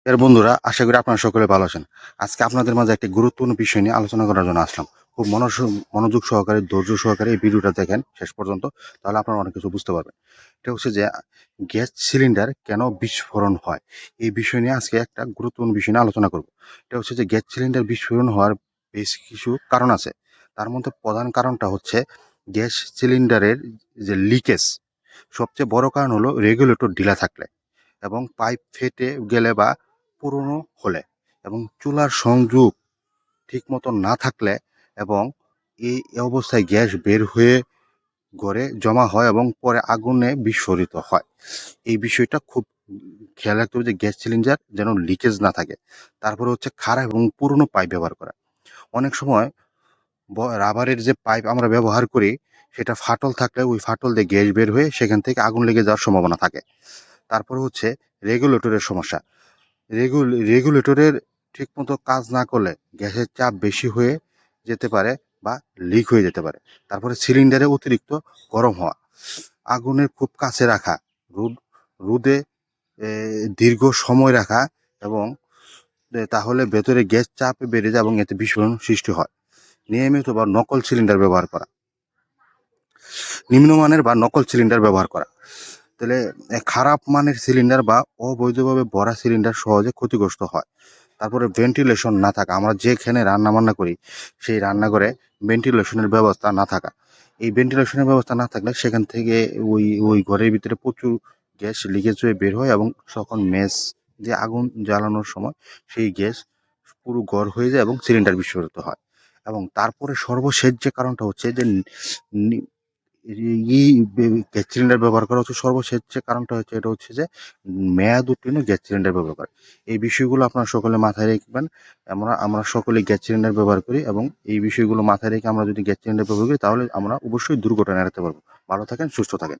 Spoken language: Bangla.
বন্ধুরা, আশা করি আপনারা সকলে ভালো আছেন। আজকে আপনাদের মাঝে একটি গুরুত্বপূর্ণ বিষয় নিয়ে আলোচনা করার জন্য আসলাম। খুব মনোযোগ সহকারে, ধৈর্য সহকারে এই ভিডিওটা দেখেন শেষ পর্যন্ত, তাহলে আপনারা অনেক কিছু বুঝতে পারবেন। এটা হচ্ছে যে গ্যাস সিলিন্ডার কেন বিস্ফোরণ হয়, এই বিষয় নিয়ে আজকে একটা গুরুত্বপূর্ণ বিষয় নিয়ে আলোচনা করব। এটা হচ্ছে যে গ্যাস সিলিন্ডার বিস্ফোরণ হওয়ার বেশ কিছু কারণ আছে। তার মধ্যে প্রধান কারণটা হচ্ছে গ্যাস সিলিন্ডারের যে লিকেজ। সবচেয়ে বড় কারণ হলো রেগুলেটর ঢিলা থাকলে, এবং পাইপ ফেটে গেলে বা পুরনো হলে, এবং চুলার সংযোগ ঠিক মতো না থাকলে, এবং এই অবস্থায় গ্যাস বের হয়ে ঘরে জমা হয় এবং পরে আগুনে বিস্ফোরিত হয়। এই বিষয়টা খুব খেয়াল রাখতে হবে যে গ্যাস সিলিন্ডার যেন লিকেজ না থাকে। তারপরে হচ্ছে খারাপ এবং পুরনো পাইপ ব্যবহার করা। অনেক সময় রাবারের যে পাইপ আমরা ব্যবহার করি, সেটা ফাটল থাকলে ওই ফাটল দিয়ে গ্যাস বের হয়ে সেখান থেকে আগুন লেগে যাওয়ার সম্ভাবনা থাকে। তারপরে হচ্ছে রেগুলেটরের সমস্যা। রেগুলেটরের ঠিকমতো কাজ না করলে গ্যাসের চাপ বেশি হয়ে যেতে পারে বা লিক হয়ে যেতে পারে। তারপরে সিলিন্ডারে অতিরিক্ত গরম হওয়া, আগুনের খুব কাছে রাখা, রোদে দীর্ঘ সময় রাখা, এবং তাহলে ভেতরে গ্যাস চাপ বেড়ে যায় এবং এতে বিস্ফোরণ সৃষ্টি হয়। নিয়মিত বা নকল সিলিন্ডার ব্যবহার করা, নিম্নমানের বা নকল সিলিন্ডার ব্যবহার করা। তাহলে খারাপ মানের সিলিন্ডার বা অবৈধভাবে ভরা সিলিন্ডার সহজে ক্ষতিগ্রস্ত হয়। তারপরে ভেন্টিলেশন না থাকা, আমরা যেখানে রান্না বান্না করি সেই রান্নাঘরে ভেন্টিলেশনের ব্যবস্থা না থাকা। এই ভেন্টিলেশনের ব্যবস্থা না থাকলে সেখান থেকে ওই ওই ঘরের ভিতরে প্রচুর গ্যাস লিকেজ হয়ে বের হয়, এবং তখন মেস যে আগুন জ্বালানোর সময় সেই গ্যাস পুরো ঘর হয়ে যায় এবং সিলিন্ডার বিস্ফোরিত হয়। এবং তারপরে সর্বশেষ যে কারণটা হচ্ছে যে গ্যাস সিলিন্ডার ব্যবহার করা হচ্ছে, সর্বশেষ যে কারণটা হচ্ছে এটা হচ্ছে যে মেয়াদ উত্তীর্ণ গ্যাস সিলিন্ডার ব্যবহার করা। এই বিষয়গুলো আপনারা সকলে মাথায় রাখবেন। আমরা সকলে গ্যাস সিলিন্ডার ব্যবহার করি, এবং এই বিষয়গুলো মাথায় রেখে আমরা যদি গ্যাস সিলিন্ডার ব্যবহার করি তাহলে আমরা অবশ্যই দুর্ঘটনা এড়াতে পারবো। ভালো থাকেন, সুস্থ থাকেন।